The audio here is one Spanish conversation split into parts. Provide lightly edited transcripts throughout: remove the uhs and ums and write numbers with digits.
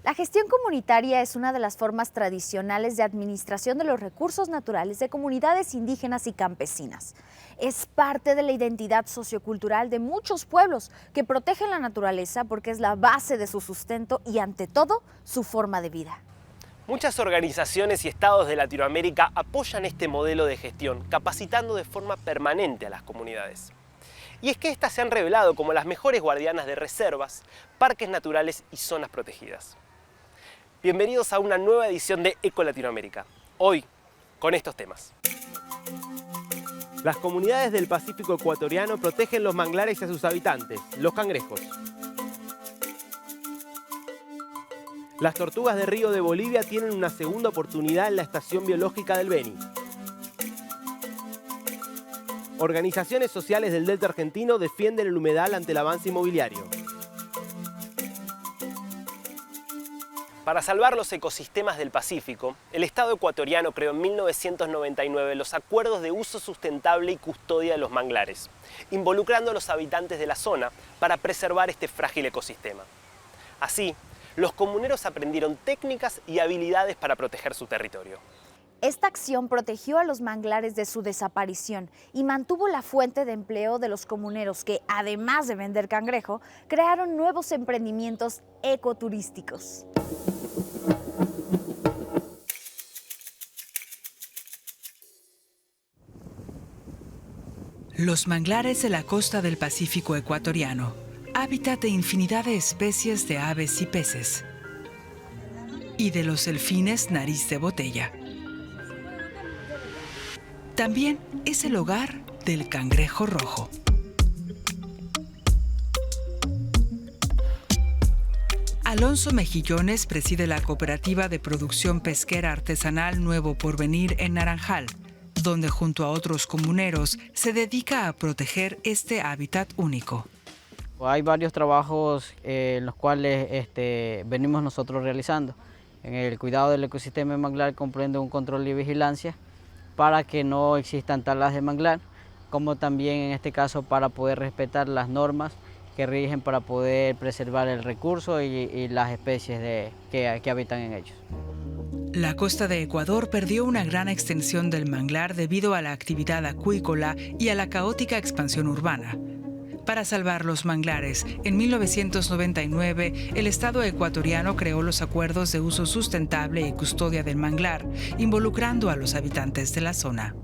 La gestión comunitaria es una de las formas tradicionales de administración de los recursos naturales de comunidades indígenas y campesinas. Es parte de la identidad sociocultural de muchos pueblos que protegen la naturaleza porque es la base de su sustento y, ante todo, su forma de vida. Muchas organizaciones y estados de Latinoamérica apoyan este modelo de gestión, capacitando de forma permanente a las comunidades. Y es que estas se han revelado como las mejores guardianas de reservas, parques naturales y zonas protegidas. Bienvenidos a una nueva edición de Eco Latinoamérica. Hoy, con estos temas. Las comunidades del Pacífico ecuatoriano protegen los manglares y a sus habitantes, los cangrejos. Las tortugas de río de Bolivia tienen una segunda oportunidad en la estación biológica del Beni. Organizaciones sociales del Delta argentino defienden el humedal ante el avance inmobiliario. Para salvar los ecosistemas del Pacífico, el Estado ecuatoriano creó en 1999 los Acuerdos de Uso Sustentable y Custodia de los Manglares, involucrando a los habitantes de la zona para preservar este frágil ecosistema. Así, los comuneros aprendieron técnicas y habilidades para proteger su territorio. Esta acción protegió a los manglares de su desaparición y mantuvo la fuente de empleo de los comuneros que, además de vender cangrejo, crearon nuevos emprendimientos ecoturísticos. Los manglares de la costa del Pacífico ecuatoriano, hábitat de infinidad de especies de aves y peces, y de los delfines nariz de botella. También es el hogar del cangrejo rojo. Alonso Mejillones preside la cooperativa de producción pesquera artesanal Nuevo Porvenir en Naranjal, donde junto a otros comuneros se dedica a proteger este hábitat único. Hay varios trabajos en los cuales venimos nosotros realizando. En el cuidado del ecosistema manglar comprende un control y vigilancia para que no existan talas de manglar, como también en este caso para poder respetar las normas que rigen para poder preservar el recurso y las especies que habitan en ellos. La costa de Ecuador perdió una gran extensión del manglar debido a la actividad acuícola y a la caótica expansión urbana. Para salvar los manglares, en 1999, el Estado ecuatoriano creó los Acuerdos de Uso Sustentable y Custodia del Manglar, involucrando a los habitantes de la zona.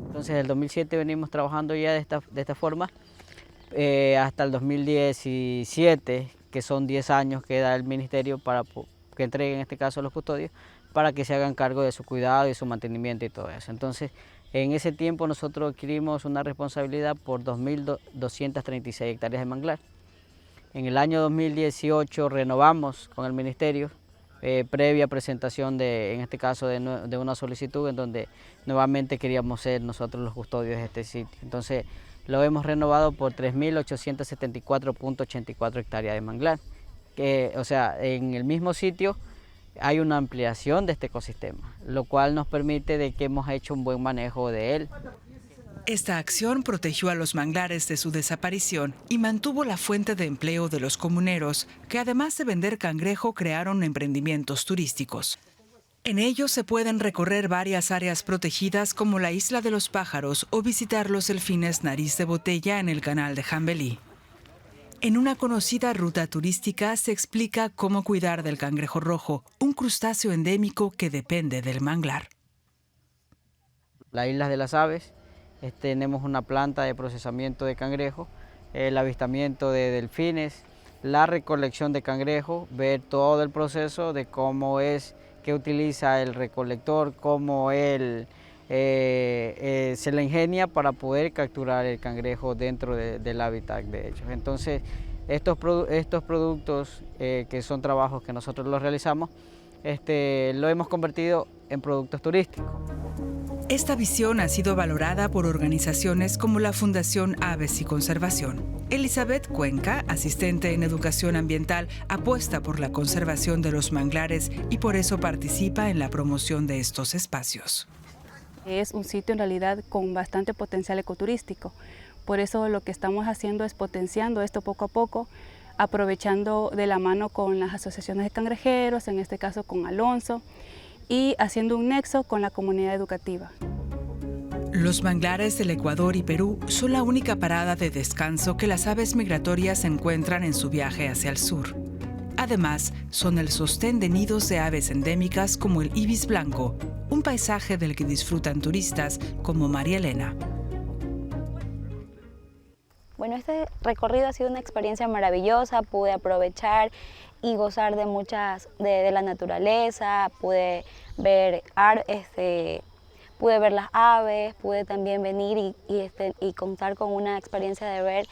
Entonces, en el 2007 venimos trabajando ya de esta forma, hasta el 2017, que son 10 años que da el Ministerio para que entreguen, en este caso, a los custodios, para que se hagan cargo de su cuidado y su mantenimiento y todo eso. Entonces, en ese tiempo nosotros adquirimos una responsabilidad por 2.236 hectáreas de manglar. En el año 2018 renovamos con el Ministerio, previa presentación en este caso de una solicitud en donde nuevamente queríamos ser nosotros los custodios de este sitio. Entonces lo hemos renovado por 3.874.84 hectáreas de manglar. O sea, en el mismo sitio hay una ampliación de este ecosistema, lo cual nos permite de que hemos hecho un buen manejo de él. Esta acción protegió a los manglares de su desaparición y mantuvo la fuente de empleo de los comuneros, que además de vender cangrejo crearon emprendimientos turísticos. En ellos se pueden recorrer varias áreas protegidas como la Isla de los Pájaros o visitar los delfines nariz de botella en el canal de Jambelí. En una conocida ruta turística se explica cómo cuidar del cangrejo rojo, un crustáceo endémico que depende del manglar. Las Islas de las Aves, tenemos una planta de procesamiento de cangrejo, el avistamiento de delfines, la recolección de cangrejo, ver todo el proceso de cómo es que utiliza el recolector, cómo él se la ingenia para poder capturar el cangrejo dentro del hábitat de ellos. Entonces, estos productos, que son trabajos que nosotros los realizamos, lo hemos convertido en productos turísticos. Esta visión ha sido valorada por organizaciones como la Fundación Aves y Conservación. Elizabeth Cuenca, asistente en educación ambiental, apuesta por la conservación de los manglares y por eso participa en la promoción de estos espacios. Es un sitio en realidad con bastante potencial ecoturístico. Por eso lo que estamos haciendo es potenciando esto poco a poco, aprovechando de la mano con las asociaciones de cangrejeros, en este caso con Alonso, y haciendo un nexo con la comunidad educativa. Los manglares del Ecuador y Perú son la única parada de descanso que las aves migratorias encuentran en su viaje hacia el sur. Además, son el sostén de nidos de aves endémicas como el ibis blanco, un paisaje del que disfrutan turistas como María Elena. Bueno, este recorrido ha sido una experiencia maravillosa, pude aprovechar y gozar de la naturaleza, pude ver las aves, pude también venir y contar con una experiencia de ver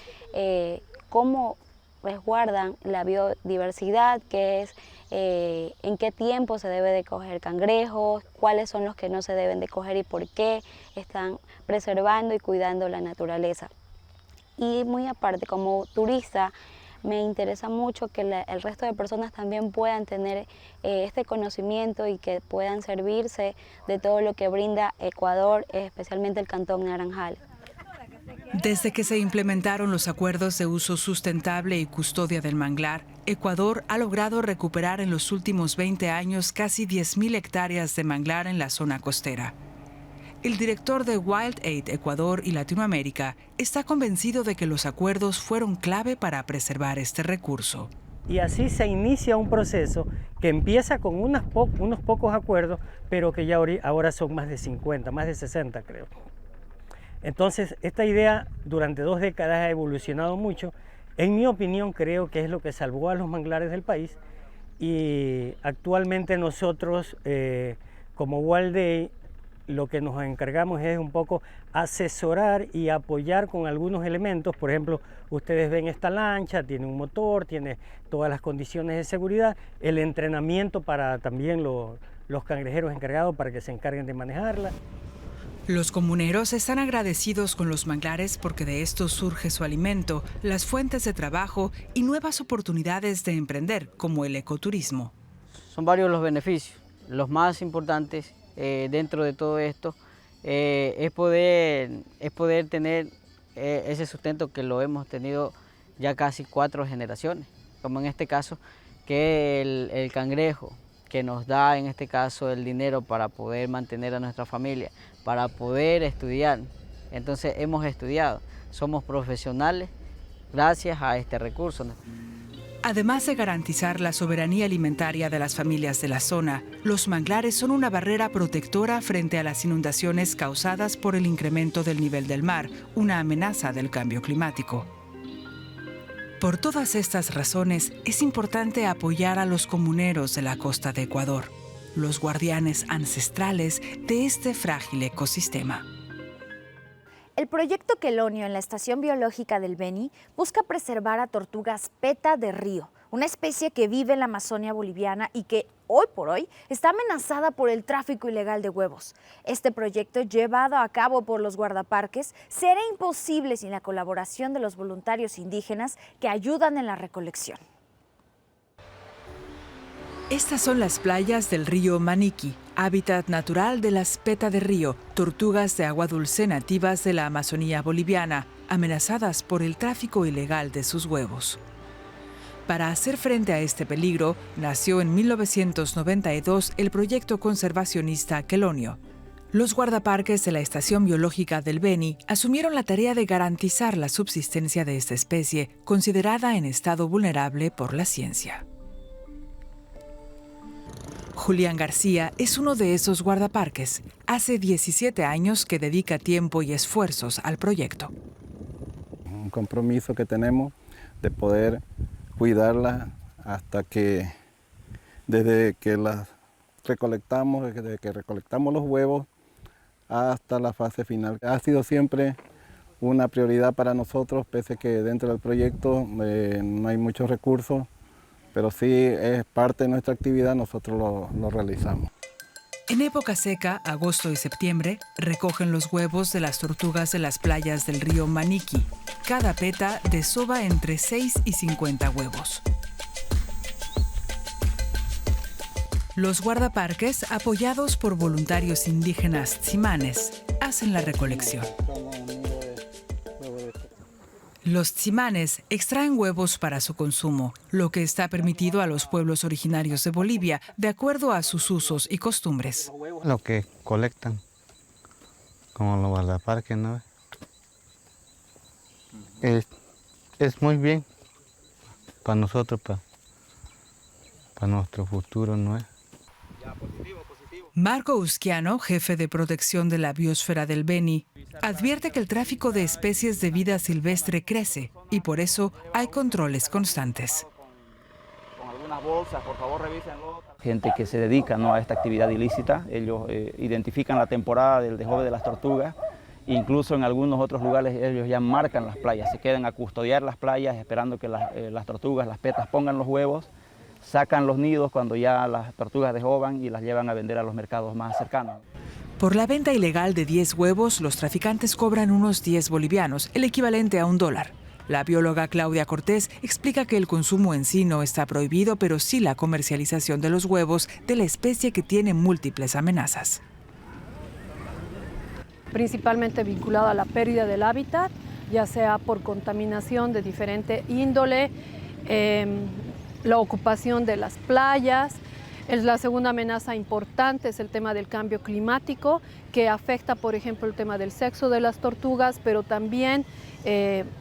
cómo resguardan la biodiversidad, que es en qué tiempo se debe de coger cangrejos, cuáles son los que no se deben de coger y por qué están preservando y cuidando la naturaleza. Y muy aparte, como turista, me interesa mucho que el resto de personas también puedan tener este conocimiento y que puedan servirse de todo lo que brinda Ecuador, especialmente el Cantón Naranjal. Desde que se implementaron los acuerdos de uso sustentable y custodia del manglar, Ecuador ha logrado recuperar en los últimos 20 años casi 10.000 hectáreas de manglar en la zona costera. El director de WildAid Ecuador y Latinoamérica está convencido de que los acuerdos fueron clave para preservar este recurso. Y así se inicia un proceso que empieza con unos pocos acuerdos, pero que ya ahora son más de 50, más de 60 creo. Entonces, esta idea durante 2 décadas ha evolucionado mucho. En mi opinión, creo que es lo que salvó a los manglares del país. Y actualmente nosotros, como WildAid, lo que nos encargamos es un poco asesorar y apoyar con algunos elementos. Por ejemplo, ustedes ven esta lancha, tiene un motor, tiene todas las condiciones de seguridad, el entrenamiento para también los cangrejeros encargados para que se encarguen de manejarla. Los comuneros están agradecidos con los manglares porque de estos surge su alimento, las fuentes de trabajo y nuevas oportunidades de emprender, como el ecoturismo. Son varios los beneficios. Los más importantes dentro de todo esto es poder tener ese sustento que lo hemos tenido ya casi 4 generaciones, como en este caso, que el cangrejo, que nos da en este caso el dinero para poder mantener a nuestra familia, para poder estudiar. Entonces hemos estudiado, somos profesionales gracias a este recurso. Además de garantizar la soberanía alimentaria de las familias de la zona, los manglares son una barrera protectora frente a las inundaciones causadas por el incremento del nivel del mar, una amenaza del cambio climático. Por todas estas razones, es importante apoyar a los comuneros de la costa de Ecuador, los guardianes ancestrales de este frágil ecosistema. El proyecto Quelonio en la Estación Biológica del Beni busca preservar a tortugas peta de río, una especie que vive en la Amazonia boliviana y que hoy por hoy está amenazada por el tráfico ilegal de huevos. Este proyecto, llevado a cabo por los guardaparques, será imposible sin la colaboración de los voluntarios indígenas que ayudan en la recolección. Estas son las playas del río Maniqui, hábitat natural de las peta de río, tortugas de agua dulce nativas de la Amazonía boliviana, amenazadas por el tráfico ilegal de sus huevos. Para hacer frente a este peligro, nació en 1992 el proyecto conservacionista Quelonio. Los guardaparques de la Estación Biológica del Beni asumieron la tarea de garantizar la subsistencia de esta especie, considerada en estado vulnerable por la ciencia. Julián García es uno de esos guardaparques. Hace 17 años que dedica tiempo y esfuerzos al proyecto. Un compromiso que tenemos de poder cuidarla hasta que, desde que las recolectamos, desde que recolectamos los huevos hasta la fase final. Ha sido siempre una prioridad para nosotros, pese a que dentro del proyecto no hay muchos recursos, pero sí es parte de nuestra actividad, nosotros lo realizamos. En época seca, agosto y septiembre, recogen los huevos de las tortugas de las playas del río Maniqui. Cada peta desova entre 6 y 50 huevos. Los guardaparques, apoyados por voluntarios indígenas tsimanes, hacen la recolección. Los tsimanes extraen huevos para su consumo, lo que está permitido a los pueblos originarios de Bolivia, de acuerdo a sus usos y costumbres. Lo que colectan, como los guardaparques, ¿no? Es muy bien para nosotros, para nuestro futuro, ¿no? Marco Usquiano, jefe de protección de la biosfera del Beni, advierte que el tráfico de especies de vida silvestre crece y por eso hay controles constantes. Con algunas bolsas, por favor, revísenlo. Gente que se dedica, ¿no?, a esta actividad ilícita, ellos identifican la temporada del desove de las tortugas, incluso en algunos otros lugares ellos ya marcan las playas, se quedan a custodiar las playas esperando que las tortugas, las petas, pongan los huevos. Sacan los nidos cuando ya las tortugas desovan y las llevan a vender a los mercados más cercanos. Por la venta ilegal de 10 huevos, los traficantes cobran unos 10 bolivianos, el equivalente a $1. La bióloga Claudia Cortés explica que el consumo en sí no está prohibido, pero sí la comercialización de los huevos de la especie que tiene múltiples amenazas. Principalmente vinculado a la pérdida del hábitat, ya sea por contaminación de diferente índole, la ocupación de las playas. La segunda amenaza importante es el tema del cambio climático, que afecta, por ejemplo, el tema del sexo de las tortugas, pero también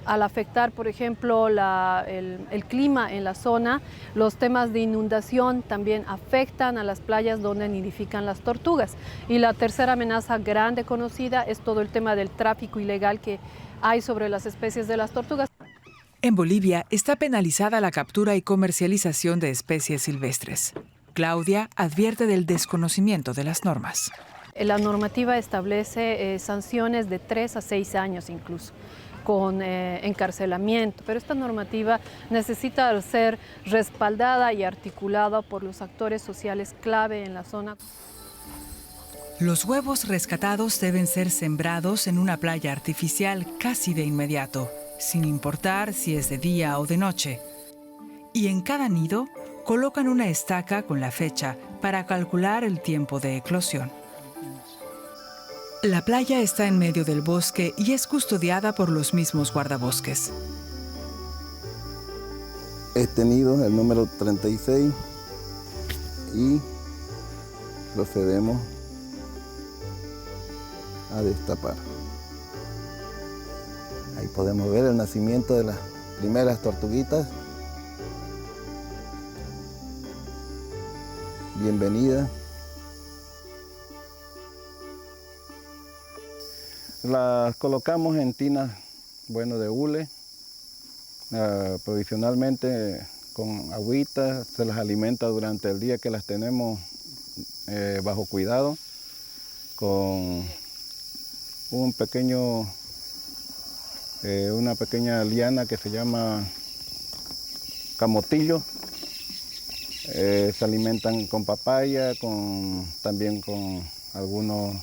al afectar, por ejemplo, el clima en la zona, los temas de inundación también afectan a las playas donde nidifican las tortugas. Y la tercera amenaza grande conocida es todo el tema del tráfico ilegal que hay sobre las especies de las tortugas. En Bolivia está penalizada la captura y comercialización de especies silvestres. Claudia advierte del desconocimiento de las normas. La normativa establece sanciones de 3 a 6 años incluso, con encarcelamiento, pero esta normativa necesita ser respaldada y articulada por los actores sociales clave en la zona. Los huevos rescatados deben ser sembrados en una playa artificial casi de inmediato, sin importar si es de día o de noche. Y en cada nido colocan una estaca con la fecha para calcular el tiempo de eclosión. La playa está en medio del bosque y es custodiada por los mismos guardabosques. Este nido es el número 36 y procedemos a destapar. Ahí podemos ver el nacimiento de las primeras tortuguitas. Bienvenida. Las colocamos en tinas, de hule, provisionalmente con agüita, se las alimenta durante el día que las tenemos bajo cuidado, con una pequeña liana que se llama camotillo. Se alimentan con papaya, también con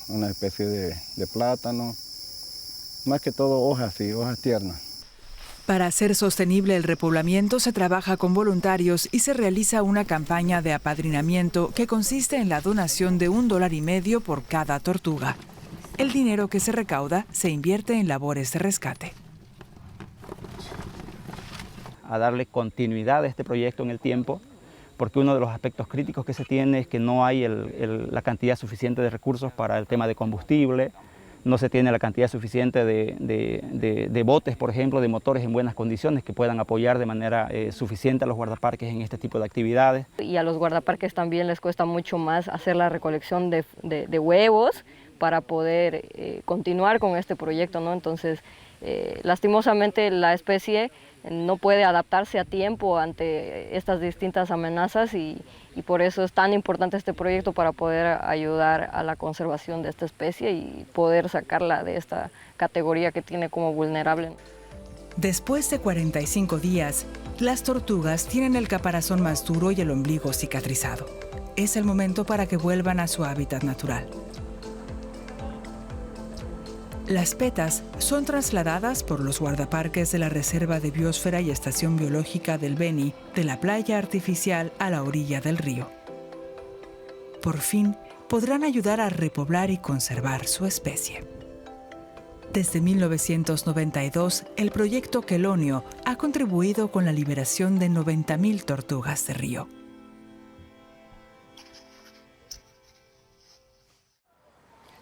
una especie de plátano, más que todo hojas tiernas. Para hacer sostenible el repoblamiento se trabaja con voluntarios y se realiza una campaña de apadrinamiento que consiste en la donación de $1.50 por cada tortuga. El dinero que se recauda se invierte en labores de rescate. A darle continuidad a este proyecto en el tiempo, porque uno de los aspectos críticos que se tiene es que no hay la cantidad suficiente de recursos para el tema de combustible, no se tiene la cantidad suficiente de botes, por ejemplo, de motores en buenas condiciones que puedan apoyar de manera suficiente a los guardaparques en este tipo de actividades. Y a los guardaparques también les cuesta mucho más hacer la recolección de huevos para poder continuar con este proyecto, ¿no? Entonces, lastimosamente la especie no puede adaptarse a tiempo ante estas distintas amenazas y por eso es tan importante este proyecto para poder ayudar a la conservación de esta especie y poder sacarla de esta categoría que tiene como vulnerable. Después de 45 días, las tortugas tienen el caparazón más duro y el ombligo cicatrizado. Es el momento para que vuelvan a su hábitat natural. Las petas son trasladadas por los guardaparques de la Reserva de Biosfera y Estación Biológica del Beni de la playa artificial a la orilla del río. Por fin podrán ayudar a repoblar y conservar su especie. Desde 1992, el proyecto Quelonio ha contribuido con la liberación de 90.000 tortugas de río.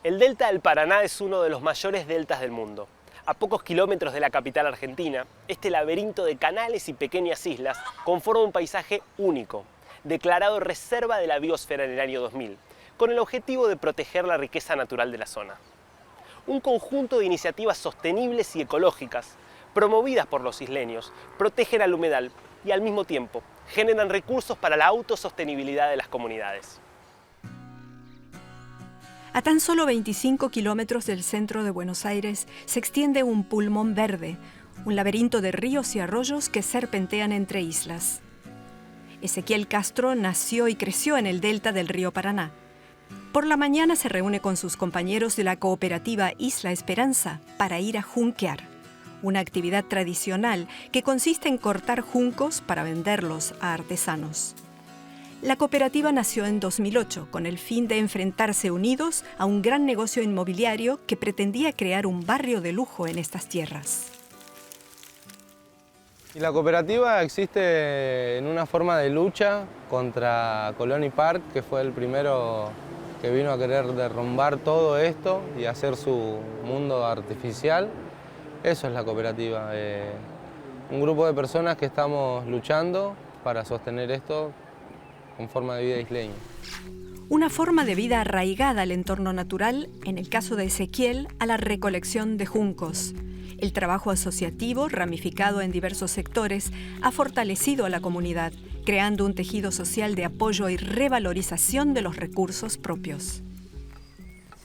El delta del Paraná es uno de los mayores deltas del mundo. A pocos kilómetros de la capital argentina, este laberinto de canales y pequeñas islas conforma un paisaje único, declarado Reserva de la Biosfera en el año 2000, con el objetivo de proteger la riqueza natural de la zona. Un conjunto de iniciativas sostenibles y ecológicas, promovidas por los isleños, protegen al humedal y al mismo tiempo generan recursos para la autosostenibilidad de las comunidades. A tan solo 25 kilómetros del centro de Buenos Aires se extiende un pulmón verde, un laberinto de ríos y arroyos que serpentean entre islas. Ezequiel Castro nació y creció en el delta del río Paraná. Por la mañana se reúne con sus compañeros de la cooperativa Isla Esperanza para ir a junquear, una actividad tradicional que consiste en cortar juncos para venderlos a artesanos. La cooperativa nació en 2008 con el fin de enfrentarse unidos a un gran negocio inmobiliario que pretendía crear un barrio de lujo en estas tierras. Y la cooperativa existe en una forma de lucha contra Colón y Park, que fue el primero que vino a querer derrumbar todo esto y hacer su mundo artificial. Eso es la cooperativa, un grupo de personas que estamos luchando para sostener esto con forma de vida isleña. Una forma de vida arraigada al entorno natural, en el caso de Ezequiel, a la recolección de juncos. El trabajo asociativo, ramificado en diversos sectores, ha fortalecido a la comunidad, creando un tejido social de apoyo y revalorización de los recursos propios.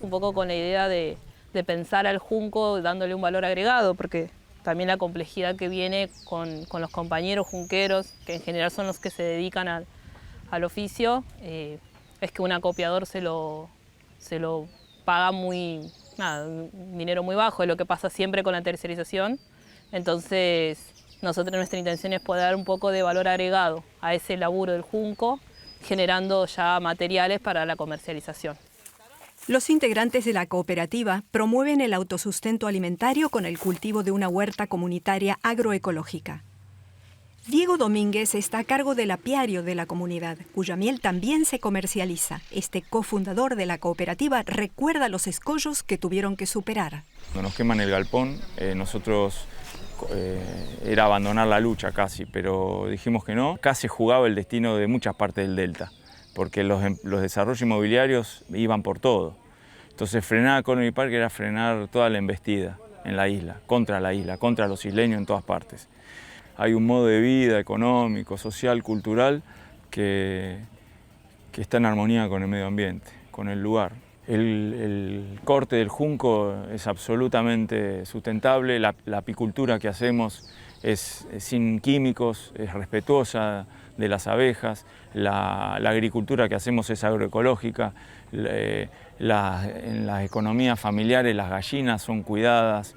Un poco con la idea de pensar al junco dándole un valor agregado, porque también la complejidad que viene con los compañeros junqueros, que en general son los que se dedican al oficio, es que un acopiador se lo paga un dinero muy bajo, es lo que pasa siempre con la tercerización. Entonces, nuestra intención es poder dar un poco de valor agregado a ese laburo del junco, generando ya materiales para la comercialización. Los integrantes de la cooperativa promueven el autosustento alimentario con el cultivo de una huerta comunitaria agroecológica. Diego Domínguez está a cargo del apiario de la comunidad, cuya miel también se comercializa. Este cofundador de la cooperativa recuerda los escollos que tuvieron que superar. Cuando nos queman el galpón, nosotros era abandonar la lucha casi, pero dijimos que no. Acá se jugaba el destino de muchas partes del delta, porque los desarrollos inmobiliarios iban por todo. Entonces frenar a Colón y Park era frenar toda la embestida en la isla, contra los isleños en todas partes. Hay un modo de vida económico, social, cultural que está en armonía con el medio ambiente, con el lugar. El corte del junco es absolutamente sustentable, la apicultura que hacemos es sin químicos, es respetuosa de las abejas, la agricultura que hacemos es agroecológica, en las economías familiares las gallinas son cuidadas,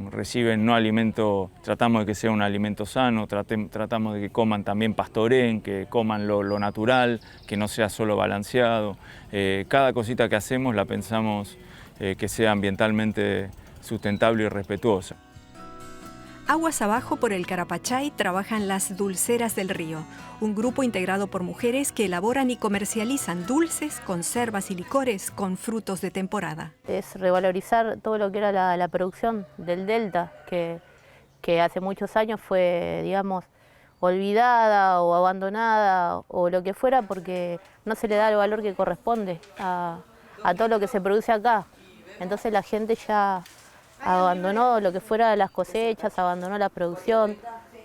reciben no alimento, tratamos de que sea un alimento sano, tratamos de que coman también pastorén, que coman lo natural, que no sea solo balanceado. Cada cosita que hacemos la pensamos que sea ambientalmente sustentable y respetuosa. Aguas abajo por el Carapachay trabajan las Dulceras del Río, un grupo integrado por mujeres que elaboran y comercializan dulces, conservas y licores con frutos de temporada. Es revalorizar todo lo que era la producción del delta, que hace muchos años fue, digamos, olvidada o abandonada o lo que fuera, porque no se le da el valor que corresponde a todo lo que se produce acá. Entonces la gente ya abandonó lo que fuera las cosechas, abandonó la producción,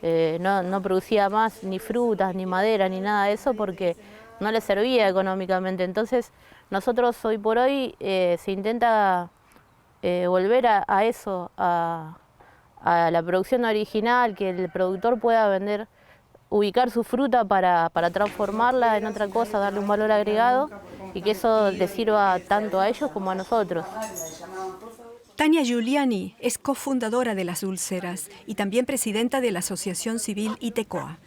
no producía más ni frutas, ni madera, ni nada de eso porque no le servía económicamente. Entonces nosotros hoy por hoy se intenta volver a eso, a la producción original, que el productor pueda ubicar su fruta para transformarla en otra cosa, darle un valor agregado y que eso le sirva tanto a ellos como a nosotros. Tania Giuliani es cofundadora de las Dulceras y también presidenta de la Asociación Civil Itecoa.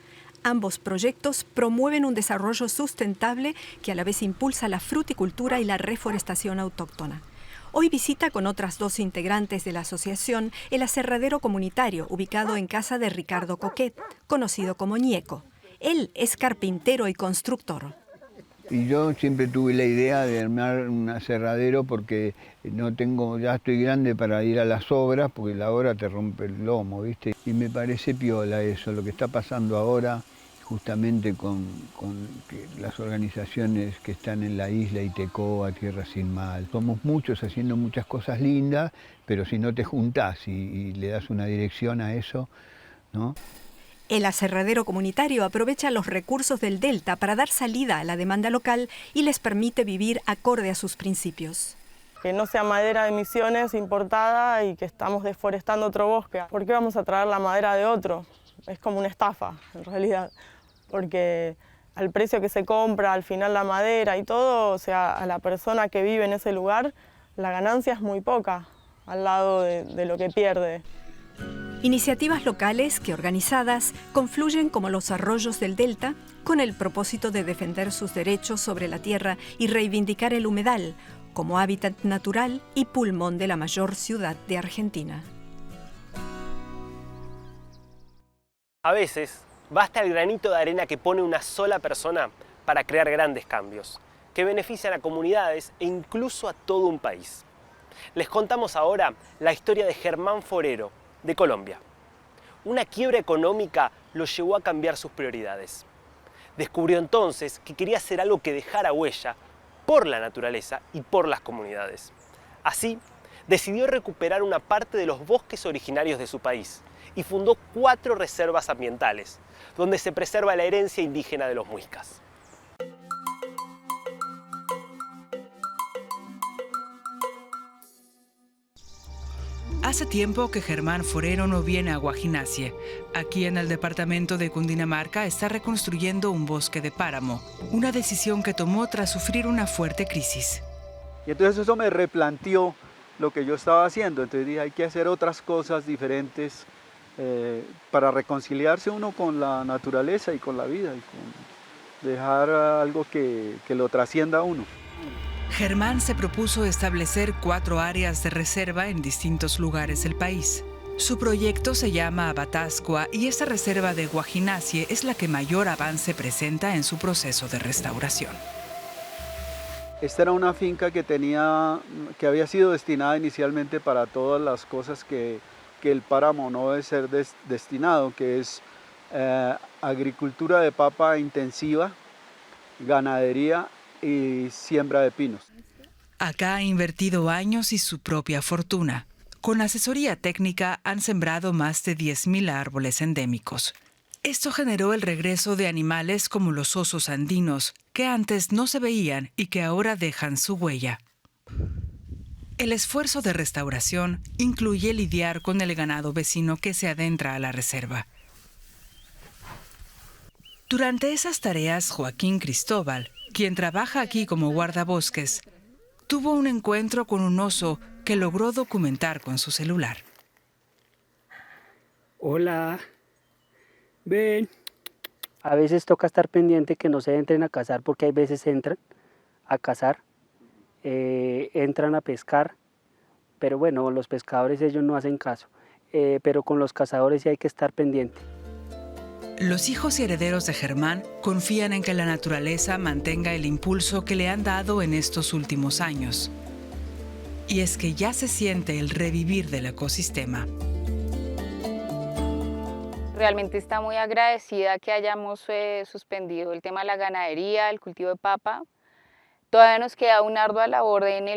Ambos proyectos promueven un desarrollo sustentable que a la vez impulsa la fruticultura y la reforestación autóctona. Hoy visita con otras 2 integrantes de la asociación el aserradero comunitario ubicado en casa de Ricardo Coquet, conocido como Ñeco. Él es carpintero y constructor. Y yo siempre tuve la idea de armar un aserradero porque ya estoy grande para ir a las obras, porque la obra te rompe el lomo, ¿viste? Y me parece piola eso, lo que está pasando ahora justamente con las organizaciones que están en la isla Itecoa, Tierra Sin Mal. Somos muchos haciendo muchas cosas lindas, pero si no te juntás y le das una dirección a eso, ¿no? El aserradero comunitario aprovecha los recursos del delta para dar salida a la demanda local y les permite vivir acorde a sus principios. Que no sea madera de Misiones importada y que estamos deforestando otro bosque. ¿Por qué vamos a traer la madera de otro? Es como una estafa, en realidad, porque al precio que se compra, al final la madera y todo, o sea, a la persona que vive en ese lugar, la ganancia es muy poca al lado de lo que pierde. Iniciativas locales que organizadas confluyen como los arroyos del delta con el propósito de defender sus derechos sobre la tierra y reivindicar el humedal como hábitat natural y pulmón de la mayor ciudad de Argentina. A veces basta el granito de arena que pone una sola persona para crear grandes cambios, que benefician a comunidades e incluso a todo un país. Les contamos ahora la historia de Germán Forero, de Colombia. Una quiebra económica lo llevó a cambiar sus prioridades. Descubrió entonces que quería hacer algo que dejara huella por la naturaleza y por las comunidades. Así, decidió recuperar una parte de los bosques originarios de su país y fundó 4 reservas ambientales, donde se preserva la herencia indígena de los muiscas. Hace tiempo que Germán Forero no viene a Guajinacie. Aquí en el departamento de Cundinamarca está reconstruyendo un bosque de páramo, una decisión que tomó tras sufrir una fuerte crisis. Y entonces eso me replanteó lo que yo estaba haciendo. Entonces dije, hay que hacer otras cosas diferentes para reconciliarse uno con la naturaleza y con la vida, y con dejar algo que lo trascienda a uno. Germán se propuso establecer 4 áreas de reserva en distintos lugares del país. Su proyecto se llama Abatascua y esta reserva de Guajinacie es la que mayor avance presenta en su proceso de restauración. Esta era una finca que había sido destinada inicialmente para todas las cosas que el páramo no debe ser destinado, que es agricultura de papa intensiva, ganadería y siembra de pinos. Acá ha invertido años y su propia fortuna. Con asesoría técnica han sembrado más de 10.000 árboles endémicos. Esto generó el regreso de animales como los osos andinos, que antes no se veían y que ahora dejan su huella. El esfuerzo de restauración incluye lidiar con el ganado vecino que se adentra a la reserva. Durante esas tareas, Joaquín Cristóbal, quien trabaja aquí como guardabosques, tuvo un encuentro con un oso que logró documentar con su celular. Hola, ven. A veces toca estar pendiente que no se entren a cazar, porque hay veces entran a cazar, entran a pescar, pero bueno, los pescadores ellos no hacen caso, pero con los cazadores sí hay que estar pendiente. Los hijos y herederos de Germán confían en que la naturaleza mantenga el impulso que le han dado en estos últimos años. Y es que ya se siente el revivir del ecosistema. Realmente está muy agradecida que hayamos suspendido el tema de la ganadería, el cultivo de papa. Todavía nos queda una ardua labor en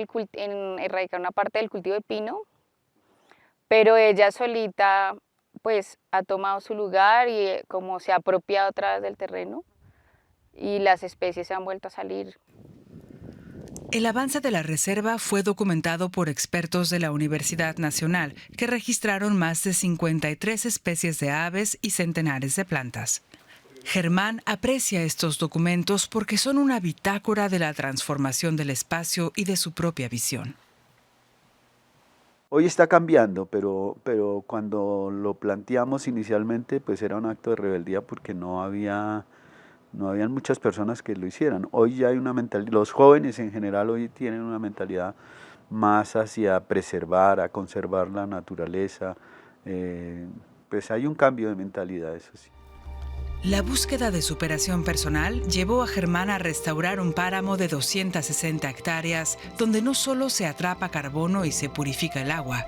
erradicar una parte del cultivo de pino, pero ella solita pues ha tomado su lugar y como se ha apropiado otra vez del terreno y las especies se han vuelto a salir. El avance de la reserva fue documentado por expertos de la Universidad Nacional, que registraron más de 53 especies de aves y centenares de plantas. Germán aprecia estos documentos porque son una bitácora de la transformación del espacio y de su propia visión. Hoy está cambiando, pero cuando lo planteamos inicialmente, pues era un acto de rebeldía porque no habían muchas personas que lo hicieran. Hoy ya hay una mentalidad, los jóvenes en general hoy tienen una mentalidad más hacia preservar, a conservar la naturaleza. Pues hay un cambio de mentalidad, eso sí. La búsqueda de superación personal llevó a Germán a restaurar un páramo de 260 hectáreas, donde no solo se atrapa carbono y se purifica el agua.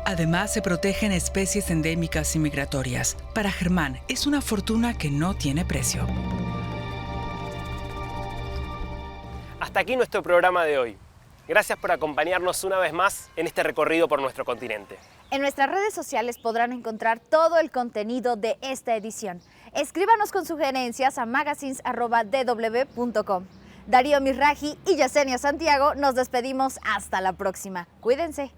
Además, se protegen especies endémicas y migratorias. Para Germán, es una fortuna que no tiene precio. Hasta aquí nuestro programa de hoy. Gracias por acompañarnos una vez más en este recorrido por nuestro continente. En nuestras redes sociales podrán encontrar todo el contenido de esta edición. Escríbanos con sugerencias a magazines@dw.com. Darío Misraji y Yesenia Santiago nos despedimos hasta la próxima. Cuídense.